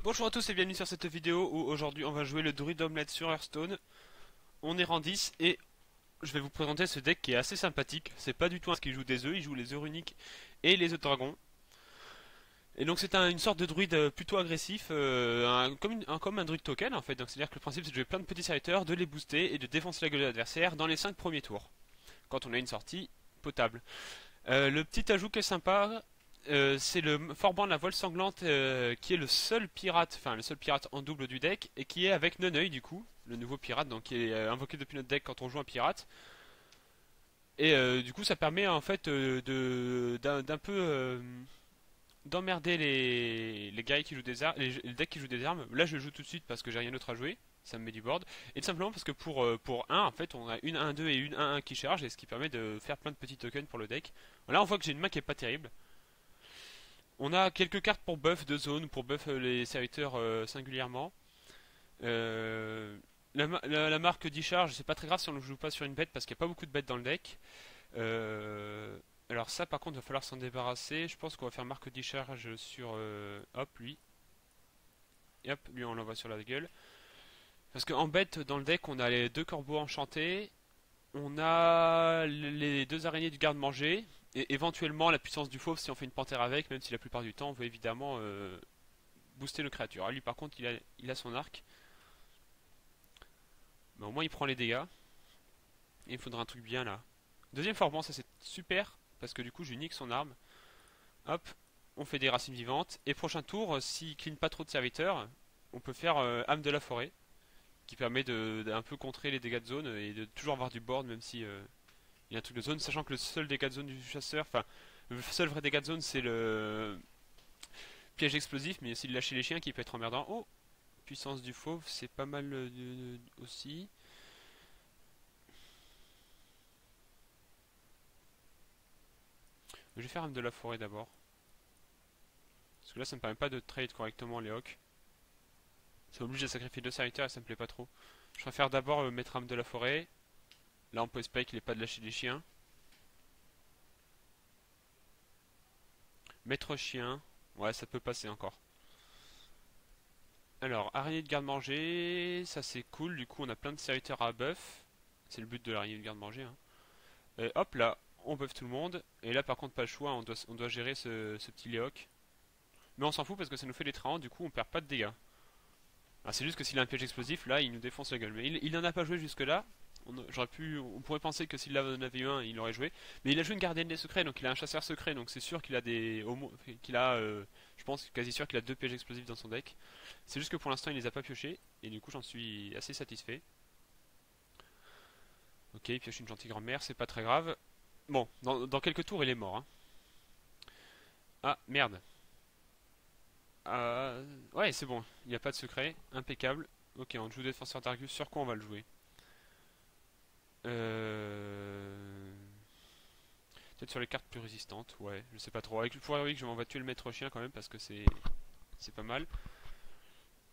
Bonjour à tous et bienvenue sur cette vidéo où aujourd'hui on va jouer le druide omelette sur Hearthstone. On est rang 10 et je vais vous présenter ce deck qui est assez sympathique. C'est pas du tout un qui joue des œufs, il joue les œufs runiques et les œufs dragons. Et donc c'est une sorte de druide plutôt agressif, comme un druide token en fait. Donc c'est-à-dire que le principe c'est de jouer plein de petits serviteurs, de les booster et de défoncer la gueule de l'adversaire dans les 5 premiers tours. Quand on a une sortie potable. Le petit ajout qui est sympa, c'est le Forban de la voile sanglante qui est le seul pirate, enfin le seul pirate en double du deck et qui est avec Noneuil du coup, le nouveau pirate donc qui est invoqué depuis notre deck quand on joue un pirate. Et du coup ça permet en fait d'un peu d'emmerder les guys qui jouent des armes, les decks qui jouent des armes. Là je le joue tout de suite parce que j'ai rien d'autre à jouer. Ça me met du board. Et tout simplement parce que pour 1, en fait, on a une 1-2 et une 1-1 qui charge, et ce qui permet de faire plein de petits tokens pour le deck. Là, on voit que j'ai une main qui est pas terrible. On a quelques cartes pour buff de zone, pour buff les serviteurs singulièrement. Euh, la marque Discharge, c'est pas très grave si on ne joue pas sur une bête parce qu'il n'y a pas beaucoup de bêtes dans le deck. Euh, alors ça par contre il va falloir s'en débarrasser. Je pense qu'on va faire marque Discharge sur hop lui. Et hop, lui on l'envoie sur la gueule. Parce qu'en bête dans le deck on a les deux corbeaux enchantés. On a les deux araignées du garde-manger. Et éventuellement la puissance du fauve si on fait une panthère avec, même si la plupart du temps on veut évidemment booster nos créatures. Ah, lui par contre il a son arc. Mais au moins il prend les dégâts. Et il faudra un truc bien là. Deuxième Forban, ça c'est super. Parce que du coup je nique son arme. Hop, on fait des racines vivantes. Et prochain tour, s'il clean pas trop de serviteurs, on peut faire âme de la forêt. Qui permet d'un peu contrer les dégâts de zone et de toujours avoir du board même si il y a un truc de zone. Sachant que le seul dégât de zone du chasseur, enfin le seul vrai dégât de zone c'est le piège explosif. Mais aussi de lâcher les chiens qui peut être emmerdant. Oh, puissance du fauve, c'est pas mal aussi. Je vais faire âme de la forêt d'abord. Parce que là, ça me permet pas de trade correctement les hawks. Ça m'oblige à sacrifier deux serviteurs et ça me plaît pas trop. Je préfère d'abord mettre âme de la forêt. Là, on peut espérer qu'il ait pas de lâcher des chiens. Maître chien. Ouais, ça peut passer encore. Alors, araignée de garde-manger. Ça, c'est cool. Du coup, on a plein de serviteurs à buff. C'est le but de l'araignée de garde-manger, hein. Et hop là, on buff tout le monde. Et là, par contre, pas le choix. On doit gérer ce petit Léoc. Mais on s'en fout parce que ça nous fait des trains. Du coup, on perd pas de dégâts. Ah, c'est juste que s'il a un piège explosif, là, il nous défonce la gueule. Mais il n'en a pas joué jusque-là. On pourrait penser que s'il en avait eu un, il aurait joué. Mais il a joué une gardienne des secrets, donc il a un chasseur secret, donc c'est sûr qu'il a je pense, quasi sûr qu'il a deux pièges explosifs dans son deck. C'est juste que pour l'instant, il les a pas piochés, et du coup, j'en suis assez satisfait. Ok, il pioche une gentille grand-mère, c'est pas très grave. Bon, dans quelques tours, il est mort, hein. Ah, merde. Ouais, c'est bon, il n'y a pas de secret, impeccable. Ok, on joue défenseur d'Argus, sur quoi on va le jouer? Euh... Peut-être sur les cartes plus résistantes, ouais, je sais pas trop. Avec le pouvoir héroïque, je m'en vais tuer le maître chien quand même parce que c'est pas mal.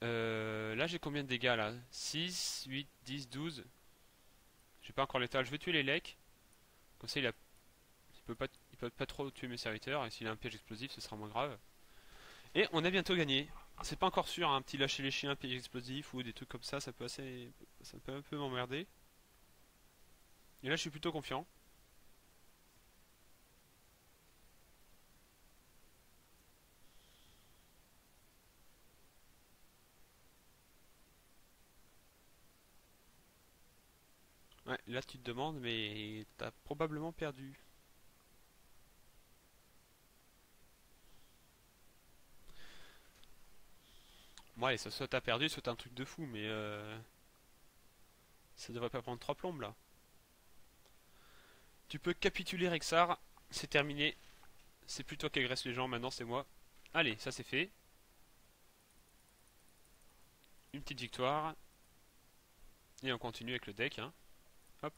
Là, j'ai combien de dégâts là? 6, 8, 10, 12. J'ai pas encore l'état. Je vais tuer les lecs. Comme ça, il peut pas trop tuer mes serviteurs. Et s'il a un piège explosif, ce sera moins grave. Et on a bientôt gagné. C'est pas encore sûr, hein, un petit lâcher les chiens, un piège explosif ou des trucs comme ça peut un peu m'emmerder. Et là, je suis plutôt confiant. Ouais, là, tu te demandes, mais t'as probablement perdu. Bon, allez, ça soit t'as perdu, soit t'as un truc de fou, mais ça devrait pas prendre trois plombes là. Tu peux capituler Rexar, c'est terminé. C'est plus toi qui agresse les gens, maintenant c'est moi. Allez, ça c'est fait. Une petite victoire. Et on continue avec le deck, hein. Hop.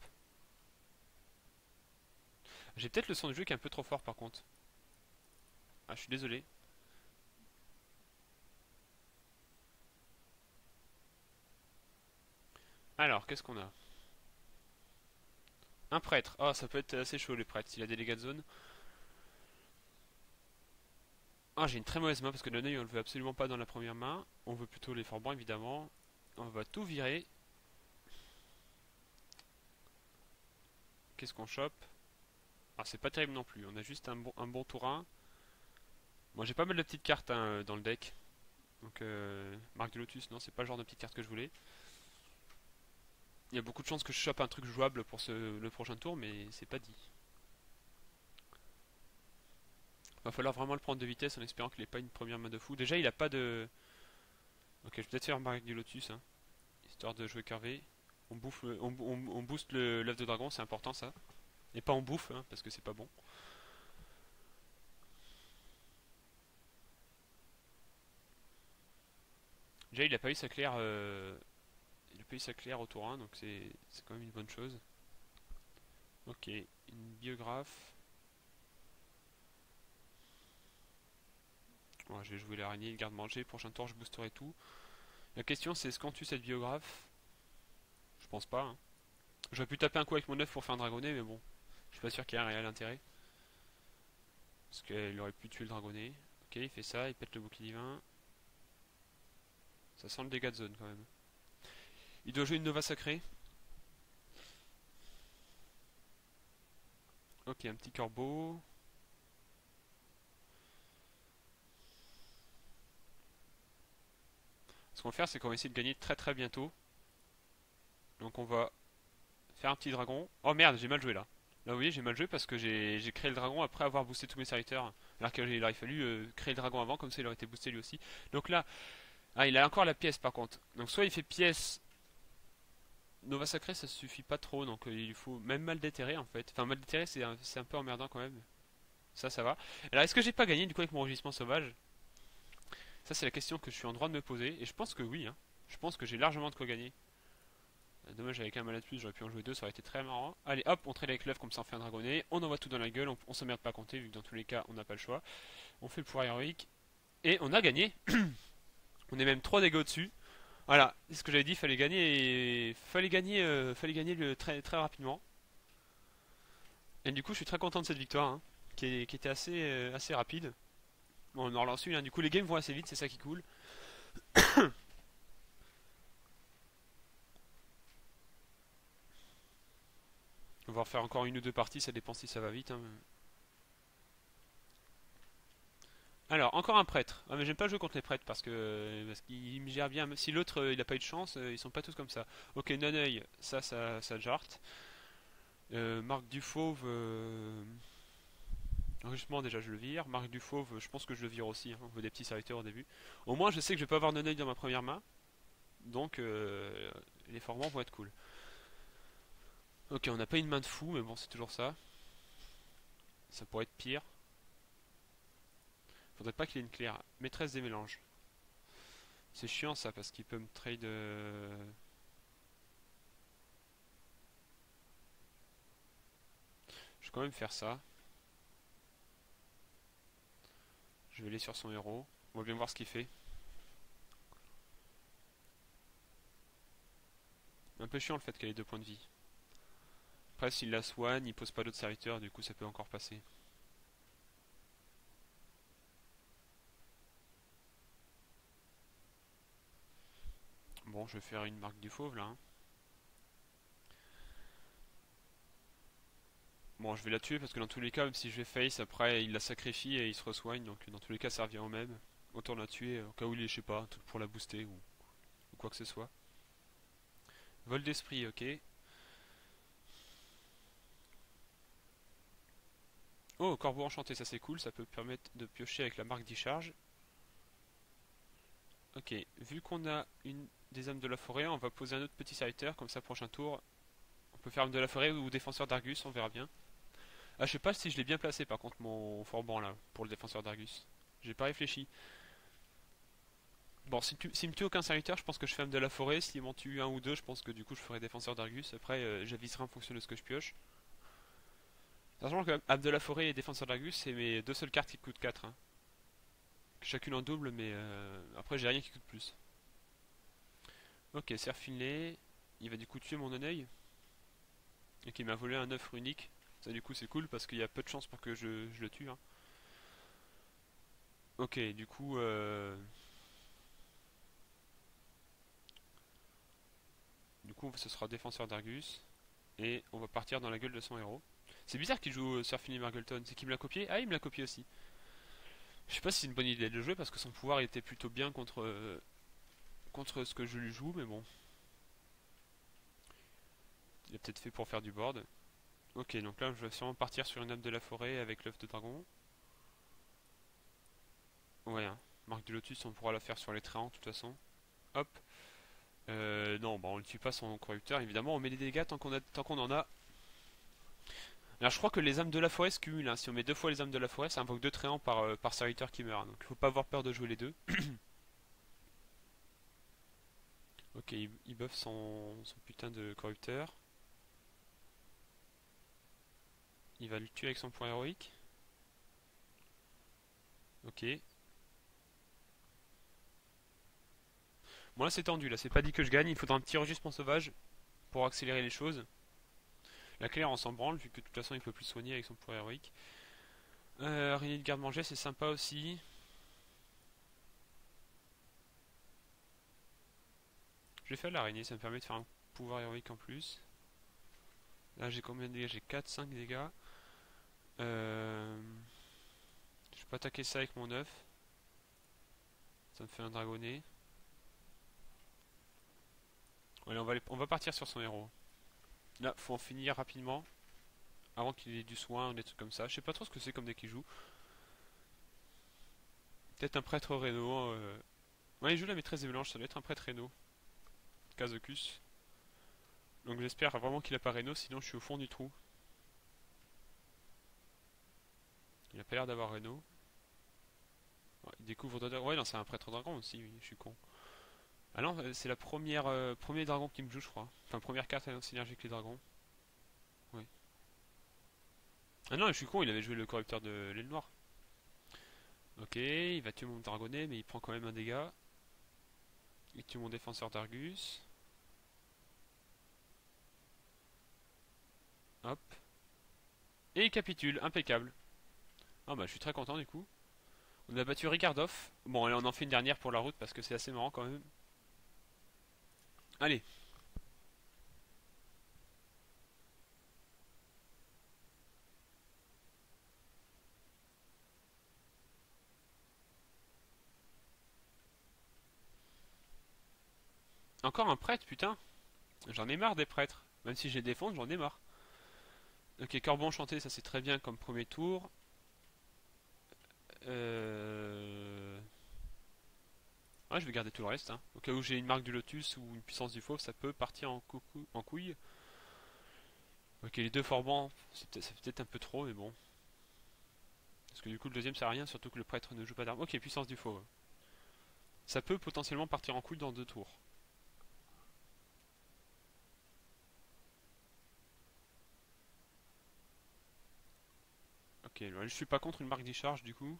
J'ai peut-être le son du jeu qui est un peu trop fort par contre. Ah, je suis désolé. Alors, qu'est-ce qu'on a? Un prêtre. Oh, ça peut être assez chaud les prêtres s'il a des dégâts de zone. Ah, j'ai une très mauvaise main parce que le nœud on le veut absolument pas dans la première main. On veut plutôt les forbans évidemment. On va tout virer. Qu'est-ce qu'on chope? Ah, c'est pas terrible non plus. On a juste un bon tour 1. Moi j'ai pas mal de petites cartes hein, dans le deck. Donc, Marc de Lotus, non, c'est pas le genre de petite carte que je voulais. Il y a beaucoup de chances que je chope un truc jouable pour le prochain tour, mais c'est pas dit. Va falloir vraiment le prendre de vitesse en espérant qu'il ait pas une première main de fou. Déjà, il a pas de. Ok, je vais peut-être faire Marc du Lotus, hein, histoire de jouer curvé. On bouffe, on booste l'œuf de dragon, c'est important ça. Et pas on bouffe, hein, parce que c'est pas bon. Déjà, il a pas eu sa claire, il a pas eu sa claire au tour 1, donc c'est quand même une bonne chose. Ok, une biographe. Ouais, je vais jouer l'araignée, le garde-manger. Prochain tour, je boosterai tout. La question, c'est est-ce qu'on tue cette biographe? Je pense pas. Hein. J'aurais pu taper un coup avec mon œuf pour faire un dragonnet, mais bon, je suis pas sûr qu'il y ait un réel intérêt. Parce qu'il aurait pu tuer le dragonnet. Ok, il fait ça, il pète le bouclier divin. Ça sent le dégât de zone quand même. Il doit jouer une Nova sacrée. Ok, un petit corbeau. Ce qu'on va faire, c'est qu'on va essayer de gagner très très bientôt. Donc on va faire un petit dragon. Oh merde, j'ai mal joué là. Là, vous voyez, j'ai mal joué parce que j'ai créé le dragon après avoir boosté tous mes serviteurs. Alors qu'il aurait fallu créer le dragon avant, comme ça il aurait été boosté lui aussi. Donc là, ah, il a encore la pièce par contre. Donc soit il fait pièce Nova Sacré, ça suffit pas trop, donc il faut même mal déterrer en fait. Enfin, mal déterrer, c'est un peu emmerdant quand même. Ça va. Alors, est-ce que j'ai pas gagné du coup avec mon rugissement sauvage? Ça, c'est la question que je suis en droit de me poser, et je pense que oui, hein. Je pense que j'ai largement de quoi gagner. Dommage, avec un malade plus, j'aurais pu en jouer deux, ça aurait été très marrant. Allez, hop, on trade avec l'œuf, comme ça on fait un dragonnet. On envoie tout dans la gueule, on s'emmerde pas à compter, vu que dans tous les cas, on n'a pas le choix. On fait le pouvoir héroïque, et on a gagné. On est même 3 dégâts au-dessus. Voilà, c'est ce que j'avais dit, fallait gagner très, très rapidement. Et du coup, je suis très content de cette victoire, hein, qui était assez rapide. Bon, on en relance une, hein. Du coup, les games vont assez vite, c'est ça qui est cool. On va refaire encore une ou deux parties, ça dépend si ça va vite. Hein. Alors, encore un prêtre. Ah, mais j'aime pas jouer contre les prêtres parce qu'ils me gèrent bien. Même si l'autre il a pas eu de chance, ils sont pas tous comme ça. Ok, non-œil, ça jarte. Marc du Fauve. Enrichissement, déjà je le vire. Marc du Fauve, je pense que je le vire aussi. Hein. On veut des petits serviteurs au début. Au moins, je sais que je vais pas avoir non-œil dans ma première main. Donc, les formants vont être cool. Ok, on n'a pas une main de fou, mais bon, c'est toujours ça. Ça pourrait être pire. Faudrait pas qu'il ait une claire. Maîtresse des mélanges. C'est chiant ça, parce qu'il peut me trade. Je vais quand même faire ça. Je vais aller sur son héros. On va bien voir ce qu'il fait. Un peu chiant le fait qu'elle ait 2 points de vie. Après, s'il la soigne, il pose pas d'autres serviteurs, du coup ça peut encore passer. Bon, je vais faire une marque du fauve là. Hein. Bon, je vais la tuer parce que dans tous les cas, même si je vais face, après il la sacrifie et il se resoigne, donc dans tous les cas ça revient au même. Autant la tuer au cas où il est, je sais pas, tout pour la booster ou quoi que ce soit. Vol d'esprit, ok. Oh, corbeau enchanté, ça c'est cool, ça peut permettre de piocher avec la marque d'e-charge. Ok, vu qu'on a une des âmes de la forêt, on va poser un autre petit serviteur, comme ça prochain tour, on peut faire âme de la forêt ou défenseur d'Argus, on verra bien. Ah, je sais pas si je l'ai bien placé par contre mon forban là, pour le défenseur d'Argus. J'ai pas réfléchi. Bon, s'il me tue aucun serviteur, je pense que je fais âme de la forêt. S'il m'en tue un ou deux, je pense que du coup je ferai défenseur d'Argus. Après, j'aviserai en fonction de ce que je pioche. Sachant que âme de la forêt et défenseur d'Argus, c'est mes deux seules cartes qui coûtent 4. Hein. Chacune en double, mais après j'ai rien qui coûte plus. Ok, Serfinley. Il va du coup tuer mon œil. Et qui m'a volé un œuf runique. Ça du coup c'est cool parce qu'il y a peu de chances pour que je le tue. Hein. Ok, du coup, ce sera défenseur d'Argus. Et on va partir dans la gueule de son héros. C'est bizarre qu'il joue Sir Philip Margleton. C'est qui me l'a copié? Ah, il me l'a copié aussi. Je sais pas si c'est une bonne idée de le jouer parce que son pouvoir il était plutôt bien contre ce que je lui joue, mais bon. Il a peut-être fait pour faire du board. Ok, donc là je vais sûrement partir sur une âme de la forêt avec l'œuf de dragon. Ouais, hein. Marque du Lotus, on pourra la faire sur les trains de toute façon. Hop. Non, bah on le tue pas son corrupteur, évidemment, on met des dégâts tant qu'on en a. Alors je crois que les âmes de la forêt se cumulent, hein. Si on met deux fois les âmes de la forêt, ça invoque deux tréants par serviteur qui meurt. Donc il faut pas avoir peur de jouer les deux. Ok, il buff son putain de corrupteur. Il va le tuer avec son point héroïque. Ok. Bon là c'est tendu, là c'est pas dit que je gagne, il faudra un petit rugissement sauvage pour accélérer les choses. La claire on s'en branle vu que de toute façon il peut plus soigner avec son point héroïque. Araignée de garde-manger c'est sympa aussi. Je vais faire l'araignée, ça me permet de faire un pouvoir héroïque en plus. Là j'ai combien de dégâts? J'ai 4, 5 dégâts. Je peux attaquer ça avec mon œuf. Ça me fait un dragonnet. Allez, on va partir sur son héros. Là, faut en finir rapidement. Avant qu'il ait du soin ou des trucs comme ça. Je sais pas trop ce que c'est comme deck qu'il joue. Peut-être un prêtre Reno. Ouais, il joue la maîtresse des mélanges, ça doit être un prêtre Reno. Kazokus. Donc j'espère vraiment qu'il a pas Reno, sinon je suis au fond du trou. Il a pas l'air d'avoir Reno. Ouais, il découvre d'autres. Ouais, non, c'est un prêtre dragon aussi, oui, je suis con. Ah non, c'est la première premier dragon qui me joue, je crois. Enfin, première carte en synergie avec les dragons. Oui. Ah non, je suis con, il avait joué le corrupteur de l'aile noire. Ok, il va tuer mon dragonnet, mais il prend quand même un dégât. Il tue mon défenseur d'Argus. Hop. Et il capitule, impeccable. Ah bah je suis très content du coup. On a battu Ricardov. Bon allez on en fait une dernière pour la route parce que c'est assez marrant quand même. Allez. Encore un prêtre putain. J'en ai marre des prêtres. Même si je les défends j'en ai marre. Ok Corbeau enchanté ça c'est très bien comme premier tour. Ouais je vais garder tout le reste, hein. Au cas où j'ai une marque du lotus ou une puissance du fauve ça peut partir en couille. Ok les deux forbans ça fait peut-être un peu trop mais bon. Parce que du coup le deuxième sert à rien surtout que le prêtre ne joue pas d'arme. Ok puissance du fauve. Ça peut potentiellement partir en couille dans deux tours. Ok, je suis pas contre une marque d'e-charge du coup,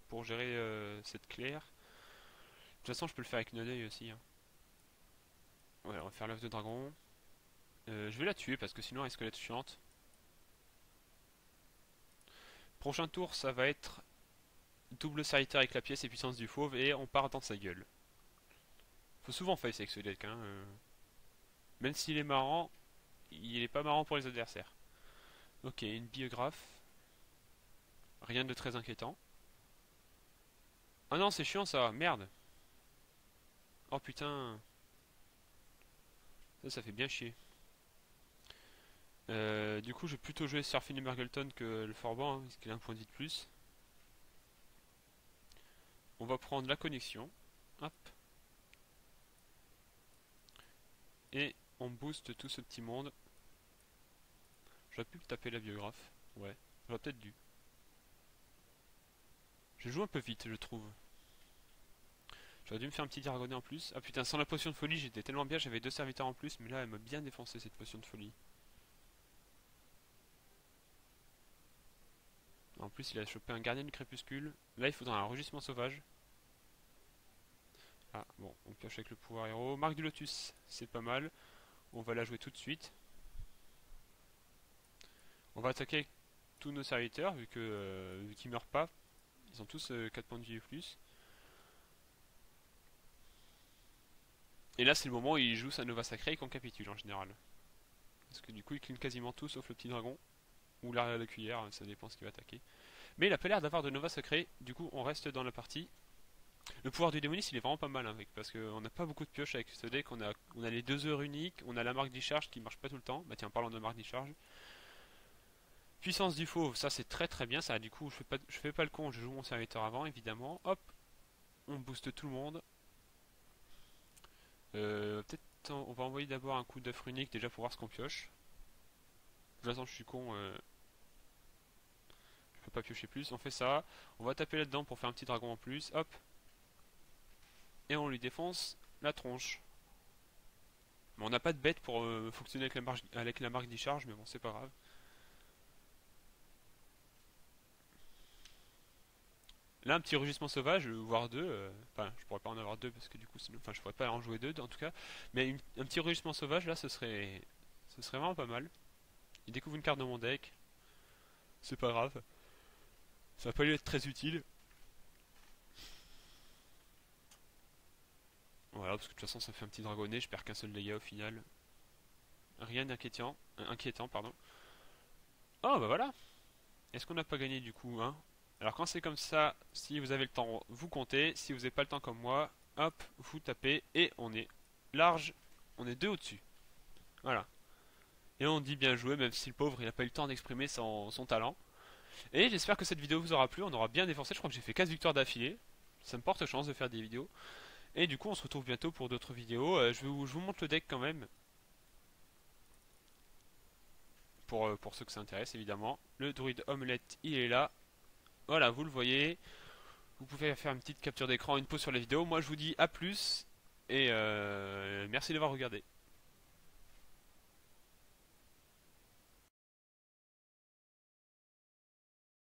pour gérer cette claire. De toute façon, je peux le faire avec une œil aussi, hein. Ouais, on va faire l'œuf de dragon. Je vais la tuer parce que sinon elle risque d'être chiante. Prochain tour, ça va être double serviteur avec la pièce et puissance du fauve et on part dans sa gueule. Faut souvent face avec ce deck, hein. Même s'il est marrant, il est pas marrant pour les adversaires. Ok, une biographe. Rien de très inquiétant. Ah non, c'est chiant ça, merde. Oh putain. Ça fait bien chier. Du coup, je vais plutôt jouer Surfing et Margleton que le Forban, hein, parce qu'il a un point de vie de plus. On va prendre la connexion. Hop. Et on booste tout ce petit monde. J'aurais pu taper la biographe. Ouais, j'aurais peut-être dû. Je joue un peu vite, je trouve. J'aurais dû me faire un petit dragonnet en plus. Ah putain, sans la potion de folie, j'étais tellement bien, j'avais deux serviteurs en plus, mais là, elle m'a bien défoncé cette potion de folie. En plus, il a chopé un gardien du crépuscule. Là, il faudra un rugissement sauvage. Ah, bon, on pioche avec le pouvoir héros. Marque du lotus, c'est pas mal. On va la jouer tout de suite. On va attaquer avec tous nos serviteurs, vu qu'ils meurent pas. Ils ont tous 4 points de vie ou plus. Et là c'est le moment où il joue sa Nova Sacrée et qu'on capitule en général. Parce que du coup il clean quasiment tout sauf le petit dragon. Ou la cuillère, ça dépend ce qu'il va attaquer. Mais il a pas l'air d'avoir de Nova Sacrée, du coup on reste dans la partie. Le pouvoir du démoniste il est vraiment pas mal hein, parce qu'on n'a pas beaucoup de pioches avec ce deck, on a les 2 heures uniques, on a la marque d'Icharge qui marche pas tout le temps. Bah tiens, parlant de marque d'Icharge. Puissance du fauve, ça c'est très très bien, ça du coup je fais pas le con, je joue mon serviteur avant évidemment. Hop, on booste tout le monde. Peut-être on va envoyer d'abord un coup d'œuf runique déjà pour voir ce qu'on pioche. De toute façon je suis con, je peux pas piocher plus, on fait ça. On va taper là-dedans pour faire un petit dragon en plus, hop. Et on lui défonce la tronche. Mais on n'a pas de bête pour fonctionner avec la marque d'Icharge, mais bon c'est pas grave. Là un petit rugissement sauvage, voire deux, enfin je pourrais pas en avoir deux parce que du coup enfin je pourrais pas en jouer deux en tout cas. Mais un petit rugissement sauvage là ce serait vraiment pas mal. Il découvre une carte de mon deck, c'est pas grave. Ça va pas lui être très utile. Voilà, parce que de toute façon ça fait un petit dragonnet, je perds qu'un seul dégât au final. Rien d'inquiétant, inquiétant, pardon. Oh bah voilà. Est-ce qu'on n'a pas gagné du coup, hein? Alors quand c'est comme ça, si vous avez le temps, vous comptez. Si vous n'avez pas le temps comme moi, hop, vous tapez et on est large, on est deux au-dessus. Voilà. Et on dit bien joué, même si le pauvre il n'a pas eu le temps d'exprimer son talent. Et j'espère que cette vidéo vous aura plu, on aura bien défoncé, je crois que j'ai fait 15 victoires d'affilée. Ça me porte chance de faire des vidéos. Et du coup on se retrouve bientôt pour d'autres vidéos. Je vous montre le deck quand même. Pour ceux que ça intéresse évidemment. Le druide omelette il est là. Voilà, vous le voyez. Vous pouvez faire une petite capture d'écran, une pause sur la vidéo. Moi je vous dis à plus. Et merci d'avoir regardé.